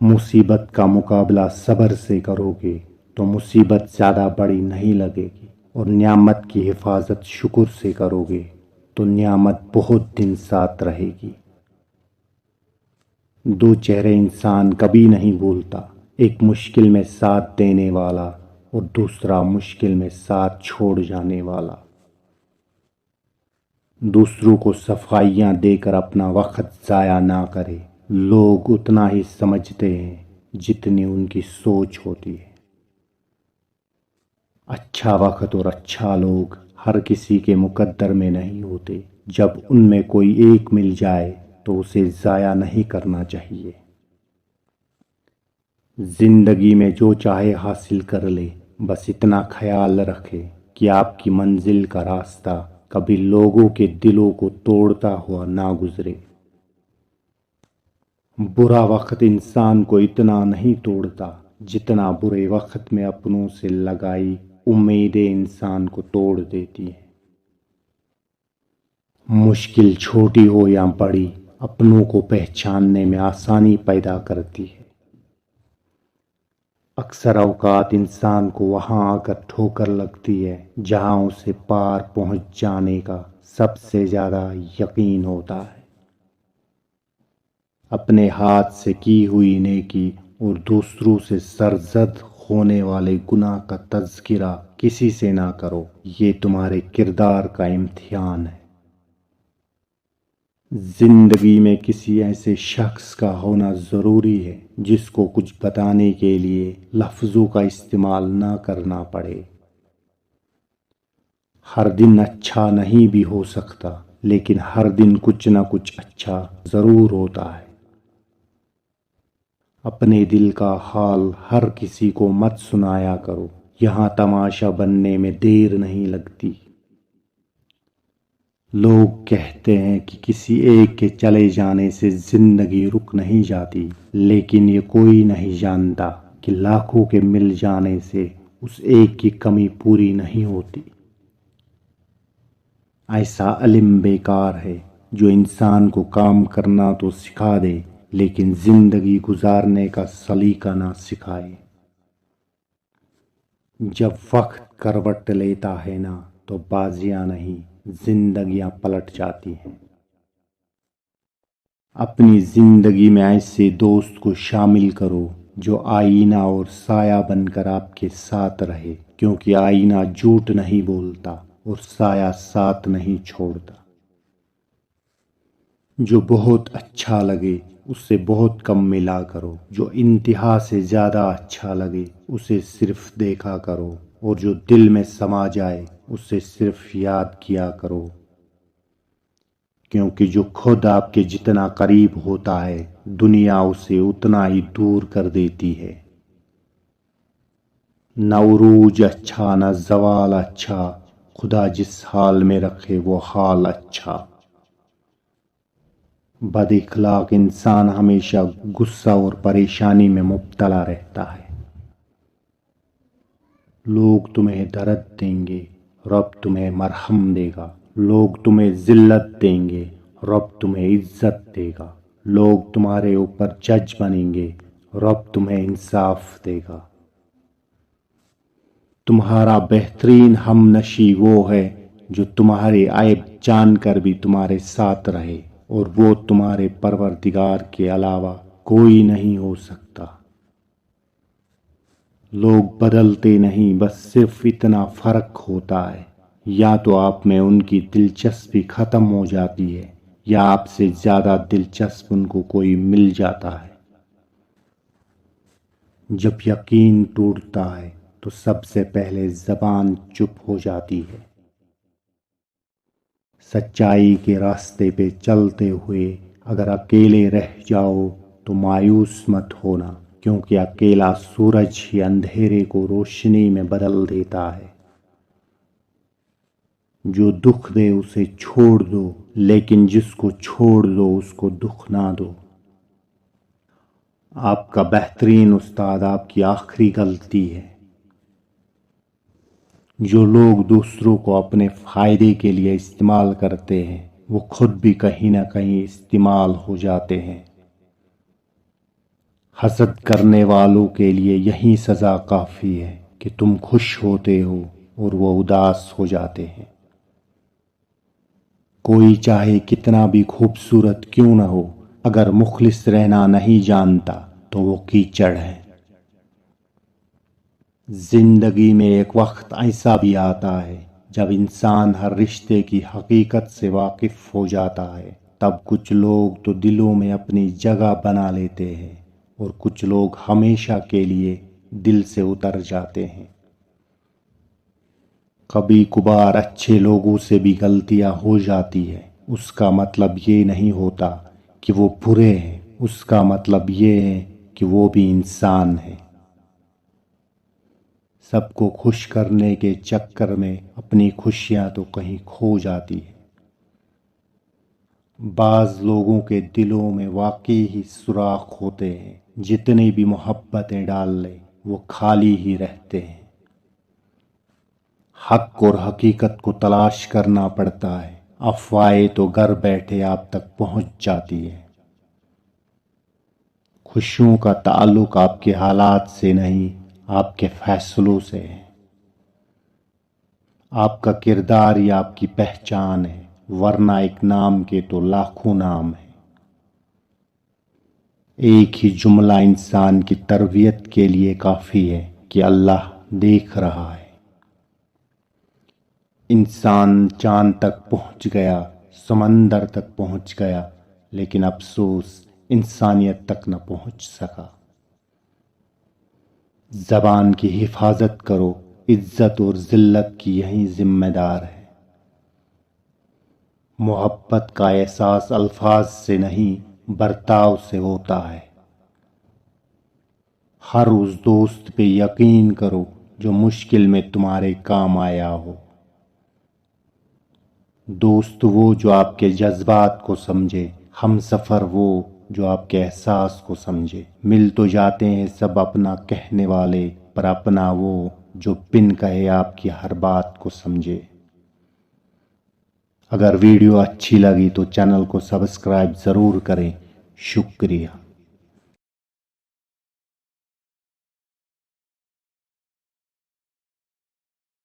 مصیبت کا مقابلہ صبر سے کرو گے تو مصیبت زیادہ بڑی نہیں لگے گی، اور نعمت کی حفاظت شکر سے کرو گے تو نعمت بہت دن ساتھ رہے گی۔ دو چہرے انسان کبھی نہیں بھولتا، ایک مشکل میں ساتھ دینے والا اور دوسرا مشکل میں ساتھ چھوڑ جانے والا۔ دوسروں کو صفائیاں دے کر اپنا وقت ضائع نہ کرے، لوگ اتنا ہی سمجھتے ہیں جتنی ان کی سوچ ہوتی ہے۔ اچھا وقت اور اچھا لوگ ہر کسی کے مقدر میں نہیں ہوتے، جب ان میں کوئی ایک مل جائے تو اسے ضائع نہیں کرنا چاہیے۔ زندگی میں جو چاہے حاصل کر لے، بس اتنا خیال رکھے کہ آپ کی منزل کا راستہ کبھی لوگوں کے دلوں کو توڑتا ہوا نہ گزرے۔ برا وقت انسان کو اتنا نہیں توڑتا جتنا برے وقت میں اپنوں سے لگائی امیدیں انسان کو توڑ دیتی ہیں۔ مشکل چھوٹی ہو یا بڑی، اپنوں کو پہچاننے میں آسانی پیدا کرتی ہے۔ اکثر اوقات انسان کو وہاں آ کر ٹھوکر لگتی ہے جہاں اسے پار پہنچ جانے کا سب سے زیادہ یقین ہوتا ہے۔ اپنے ہاتھ سے کی ہوئی نیکی اور دوسروں سے سرزد ہونے والے گناہ کا تذکرہ کسی سے نہ کرو، یہ تمہارے کردار کا امتحان ہے۔ زندگی میں کسی ایسے شخص کا ہونا ضروری ہے جس کو کچھ بتانے کے لیے لفظوں کا استعمال نہ کرنا پڑے۔ ہر دن اچھا نہیں بھی ہو سکتا، لیکن ہر دن کچھ نہ کچھ اچھا ضرور ہوتا ہے۔ اپنے دل کا حال ہر کسی کو مت سنایا کرو، یہاں تماشا بننے میں دیر نہیں لگتی۔ لوگ کہتے ہیں کہ کسی ایک کے چلے جانے سے زندگی رک نہیں جاتی، لیکن یہ کوئی نہیں جانتا کہ لاکھوں کے مل جانے سے اس ایک کی کمی پوری نہیں ہوتی۔ ایسا علم بیکار ہے جو انسان کو کام کرنا تو سکھا دے لیکن زندگی گزارنے کا سلیقہ نہ سکھائے۔ جب وقت کروٹ لیتا ہے نا تو بازیاں نہیں، زندگیاں پلٹ جاتی ہیں۔ اپنی زندگی میں ایسے دوست کو شامل کرو جو آئینہ اور سایہ بن کر آپ کے ساتھ رہے، کیونکہ آئینہ جھوٹ نہیں بولتا اور سایہ ساتھ نہیں چھوڑتا۔ جو بہت اچھا لگے اس سے بہت کم ملا کرو، جو انتہا سے زیادہ اچھا لگے اسے صرف دیکھا کرو، اور جو دل میں سما جائے اسے صرف یاد کیا کرو، کیونکہ جو خود آپ کے جتنا قریب ہوتا ہے دنیا اسے اتنا ہی دور کر دیتی ہے۔ نہ عروج اچھا نہ زوال اچھا، خدا جس حال میں رکھے وہ حال اچھا۔ بد اخلاق انسان ہمیشہ غصہ اور پریشانی میں مبتلا رہتا ہے۔ لوگ تمہیں درد دیں گے، رب تمہیں مرہم دے گا۔ لوگ تمہیں ذلت دیں گے، رب تمہیں عزت دے گا۔ لوگ تمہارے اوپر جج بنیں گے، رب تمہیں انصاف دے گا۔ تمہارا بہترین ہم نشیں وہ ہے جو تمہارے عیب جان کر بھی تمہارے ساتھ رہے، اور وہ تمہارے پروردگار کے علاوہ کوئی نہیں ہو سکتا۔ لوگ بدلتے نہیں، بس صرف اتنا فرق ہوتا ہے، یا تو آپ میں ان کی دلچسپی ختم ہو جاتی ہے یا آپ سے زیادہ دلچسپ ان کو کوئی مل جاتا ہے۔ جب یقین ٹوٹتا ہے تو سب سے پہلے زبان چپ ہو جاتی ہے۔ سچائی کے راستے پہ چلتے ہوئے اگر اکیلے رہ جاؤ تو مایوس مت ہونا، کیونکہ اکیلا سورج ہی اندھیرے کو روشنی میں بدل دیتا ہے۔ جو دکھ دے اسے چھوڑ دو، لیکن جس کو چھوڑ دو اس کو دکھ نہ دو۔ آپ کا بہترین استاد آپ کی آخری غلطی ہے۔ جو لوگ دوسروں کو اپنے فائدے کے لیے استعمال کرتے ہیں وہ خود بھی کہیں نہ کہیں استعمال ہو جاتے ہیں۔ حسد کرنے والوں کے لیے یہی سزا کافی ہے کہ تم خوش ہوتے ہو اور وہ اداس ہو جاتے ہیں۔ کوئی چاہے کتنا بھی خوبصورت کیوں نہ ہو، اگر مخلص رہنا نہیں جانتا تو وہ کیچڑ ہے۔ زندگی میں ایک وقت ایسا بھی آتا ہے جب انسان ہر رشتے کی حقیقت سے واقف ہو جاتا ہے۔ تب کچھ لوگ تو دلوں میں اپنی جگہ بنا لیتے ہیں اور کچھ لوگ ہمیشہ کے لیے دل سے اتر جاتے ہیں۔ کبھی کبھار اچھے لوگوں سے بھی غلطیاں ہو جاتی ہے، اس کا مطلب یہ نہیں ہوتا کہ وہ برے ہیں، اس کا مطلب یہ ہے کہ وہ بھی انسان ہیں۔ سب کو خوش کرنے کے چکر میں اپنی خوشیاں تو کہیں کھو جاتی ہے۔ بعض لوگوں کے دلوں میں واقعی ہی سوراخ ہوتے ہیں، جتنی بھی محبتیں ڈال لیں وہ خالی ہی رہتے ہیں۔ حق اور حقیقت کو تلاش کرنا پڑتا ہے، افواہیں تو گھر بیٹھے آپ تک پہنچ جاتی ہے۔ خوشیوں کا تعلق آپ کے حالات سے نہیں، آپ کے فیصلوں سے ہے۔ آپ کا کردار ہی آپ کی پہچان ہے، ورنہ ایک نام کے تو لاکھوں نام ہیں۔ ایک ہی جملہ انسان کی تربیت کے لیے کافی ہے کہ اللہ دیکھ رہا ہے۔ انسان چاند تک پہنچ گیا، سمندر تک پہنچ گیا، لیکن افسوس انسانیت تک نہ پہنچ سکا۔ زبان کی حفاظت کرو، عزت اور ذلت کی یہی ذمہ دار ہے۔ محبت کا احساس الفاظ سے نہیں، برتاؤ سے ہوتا ہے۔ ہر اس دوست پہ یقین کرو جو مشکل میں تمہارے کام آیا ہو۔ دوست وہ جو آپ کے جذبات کو سمجھے، ہم سفر وہ جو آپ کے احساس کو سمجھے۔ مل تو جاتے ہیں سب اپنا کہنے والے، پر اپنا وہ جو بن کہے آپ کی ہر بات کو سمجھے۔ اگر ویڈیو اچھی لگی تو چینل کو سبسکرائب ضرور کریں۔ شکریہ۔